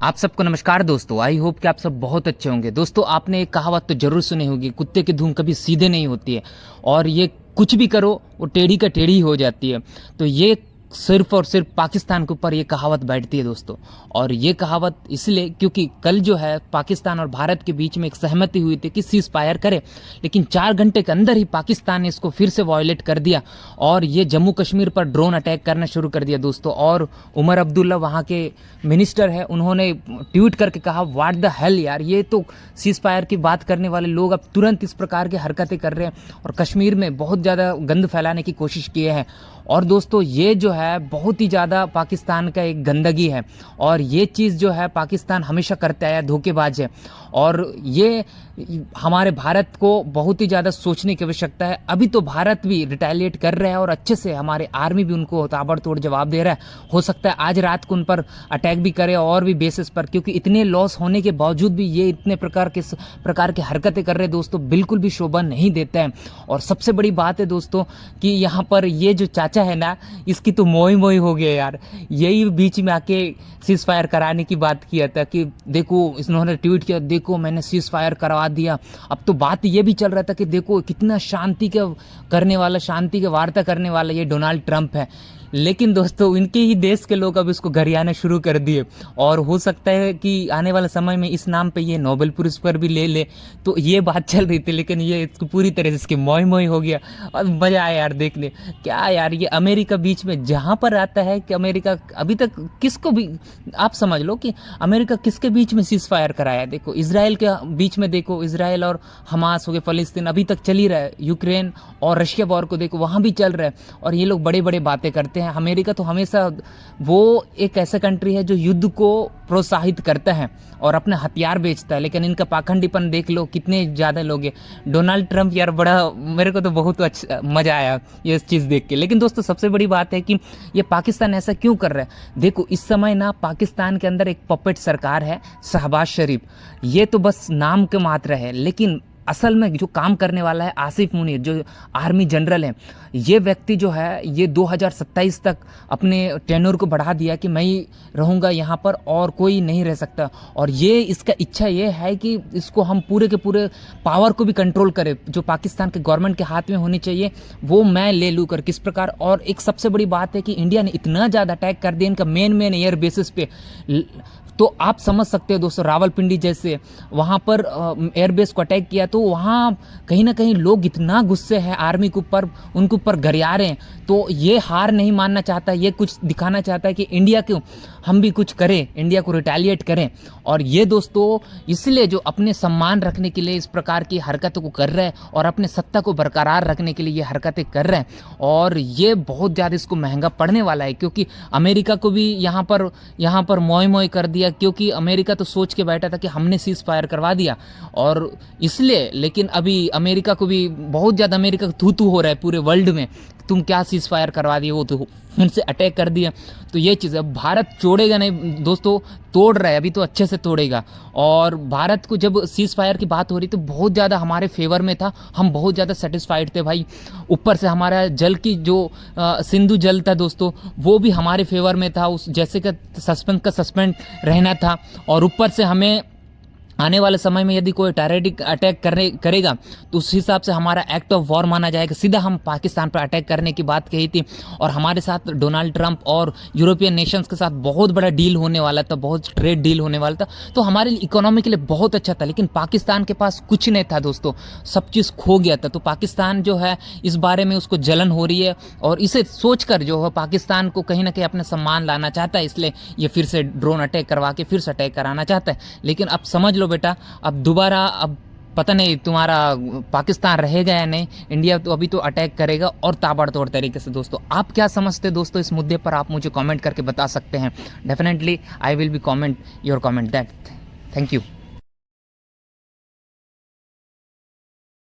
आप सबको नमस्कार दोस्तों। आई होप कि आप सब बहुत अच्छे होंगे। दोस्तों, आपने एक कहावत तो जरूर सुनी होगी, कुत्ते की धूम कभी सीधे नहीं होती है और ये कुछ भी करो वो टेढ़ी का टेढ़ी हो जाती है। तो ये सिर्फ और सिर्फ पाकिस्तान के ऊपर ये कहावत बैठती है दोस्तों। और ये कहावत इसलिए क्योंकि कल जो है पाकिस्तान और भारत के बीच में एक सहमति हुई थी कि सीज फायर करे, लेकिन 4 घंटे के अंदर ही पाकिस्तान ने इसको फिर से वायलेट कर दिया और ये जम्मू कश्मीर पर ड्रोन अटैक करना शुरू कर दिया दोस्तों। और उमर अब्दुल्ला वहाँ के मिनिस्टर है, उन्होंने ट्वीट करके कहा व्हाट द हेल यार, ये तो सीज फायर की बात करने वाले लोग अब तुरंत इस प्रकार की हरकतें कर रहे हैं और कश्मीर में बहुत ज़्यादा गंद फैलाने की कोशिश किए हैं। और दोस्तों, ये जो है बहुत ही ज़्यादा पाकिस्तान का एक गंदगी है और ये चीज़ जो है पाकिस्तान हमेशा करता आया, धोखेबाज है। और ये हमारे भारत को बहुत ही ज़्यादा सोचने की आवश्यकता है। अभी तो भारत भी रिटेलिएट कर रहा है और अच्छे से हमारे आर्मी भी उनको ताबड़तोड़ जवाब दे रहा है। हो सकता है आज रात को उन पर अटैक भी करे और भी बेसिस पर, क्योंकि इतने लॉस होने के बावजूद भी ये इतने प्रकार के हरकतें कर रहे हैं दोस्तों, बिल्कुल भी शोभा नहीं देता है। और सबसे बड़ी बात है दोस्तों कि यहाँ पर ये जो चाचा है ना, इसकी तो मोई मोई हो गया यार। यही बीच में आके सीज फायर कराने की बात किया था कि देखो, इन्होंने ट्वीट किया, देखो मैंने सीज फायर करवा दिया। अब तो बात ये भी चल रहा था कि देखो कितना शांति के वार्ता करने वाला ये डोनाल्ड ट्रंप है। लेकिन दोस्तों, इनके ही देश के लोग अब इसको गरियाना शुरू कर दिए और हो सकता है कि आने वाले समय में इस नाम पे ये नोबेल पुरस्कार भी ले ले। तो ये बात चल रही थी, लेकिन ये इसको पूरी तरह से इसकी मोई मोई हो गया और मजा आया यार देखने। क्या यार, ये अमेरिका बीच में जहाँ पर आता है कि अमेरिका अभी तक किसको भी, आप समझ लो कि अमेरिका किसके बीच में सीज फायर कराया। देखो इसराइल के बीच में, देखो इसराइल और हमास हो गए, फलस्तीन अभी तक चल ही रहा है, यूक्रेन और रशिया वॉर को देखो वहाँ भी चल रहा है। और ये लोग बड़े बड़े बातें करते हैं। अमेरिका तो हमेशा वो एक ऐसा कंट्री है जो युद्ध को प्रोत्साहित करता है और अपने हथियार बेचता है, लेकिन इनका पाखंडीपन देख लो कितने ज़्यादा लोग हैं। डोनाल्ड ट्रंप यार बड़ा, मेरे को तो बहुत अच्छा मज़ा आया ये चीज़ देख के। लेकिन दोस्तों, सबसे बड़ी बात है कि ये पाकिस्तान ऐसा क्यों कर रहा है। देखो इस समय ना पाकिस्तान के अंदर एक पपेट सरकार है, शहबाज शरीफ। ये तो बस नाम के मात्र है, लेकिन असल में जो काम करने वाला है आसिफ मुनीर, जो आर्मी जनरल है। ये व्यक्ति जो है ये 2027 तक अपने टेन्योर को बढ़ा दिया कि मैं ही रहूँगा यहाँ पर और कोई नहीं रह सकता। और ये इसका इच्छा ये है कि इसको हम पूरे के पूरे पावर को भी कंट्रोल करें, जो पाकिस्तान के गवर्नमेंट के हाथ में होनी चाहिए वो मैं ले लूँ कर किस प्रकार। और एक सबसे बड़ी बात है कि इंडिया ने इतना ज़्यादा अटैक कर दिया इनका मेन एयर बेसिस पे, तो आप समझ सकते हो दोस्तों, रावलपिंडी जैसे वहाँ पर एयरबेस को अटैक किया, तो वहाँ कहीं ना कहीं लोग इतना गुस्से हैं आर्मी के ऊपर, उनके ऊपर गरिया रहे हैं। तो ये हार नहीं मानना चाहता, ये कुछ दिखाना चाहता है कि इंडिया को हम भी कुछ करें, इंडिया को रिटेलिएट करें। और ये दोस्तों इसलिए जो अपने सम्मान रखने के लिए इस प्रकार की हरकतों को कर रहे हैं और अपने सत्ता को बरकरार रखने के लिए ये हरकतें कर रहे हैं। और ये बहुत ज़्यादा इसको महंगा पड़ने वाला है, क्योंकि अमेरिका को भी यहाँ पर मोई मोई कर दिया, क्योंकि अमेरिका तो सोच के बैठा था कि हमने सीज फायर करवा दिया और इसलिए। लेकिन अभी अमेरिका को भी बहुत ज़्यादा, अमेरिका थू थू हो रहा है पूरे वर्ल्ड में, तुम क्या सीज फायर करवा दिए, वो तो उनसे अटैक कर दिया। तो ये चीज़ है, भारत छोड़ेगा नहीं दोस्तों, तोड़ रहा है अभी तो अच्छे से तोड़ेगा। और भारत को जब सीज फायर की बात हो रही तो बहुत ज़्यादा हमारे फेवर में था, हम बहुत ज़्यादा सेटिस्फाइड थे भाई। ऊपर से हमारा जल की जो सिंधु जल था दोस्तों, वो भी हमारे फेवर में था, उस जैसे का सस्पेंड रहना था। और ऊपर से हमें आने वाले समय में यदि कोई टेररिस्टिक अटैक करेगा तो उस हिसाब से हमारा एक्ट ऑफ वॉर माना जाएगा। सीधा हम पाकिस्तान पर अटैक करने की बात कही थी। और हमारे साथ डोनाल्ड ट्रंप और यूरोपियन नेशंस के साथ बहुत बड़ा डील होने वाला था, बहुत ट्रेड डील होने वाला था, तो हमारे इकोनॉमी के लिए बहुत अच्छा था। लेकिन पाकिस्तान के पास कुछ नहीं था दोस्तों, सब चीज़ खो गया था। तो पाकिस्तान जो है इस बारे में उसको जलन हो रही है और इसे सोचकर जो है पाकिस्तान को कहीं ना कहीं अपना सम्मान लाना चाहता है, इसलिए ये फिर से ड्रोन अटैक करवा के फिर से अटैक कराना चाहता है। लेकिन अब समझ लो बेटा, अब दोबारा, अब पता नहीं तुम्हारा पाकिस्तान रहेगा या नहीं, इंडिया तो अभी तो अटैक करेगा और ताबड़तोड़ तरीके से। दोस्तों आप क्या समझते हैं दोस्तों इस मुद्दे पर, आप मुझे कमेंट करके बता सकते हैं। Definitely I will be comment your comment that. Thank you.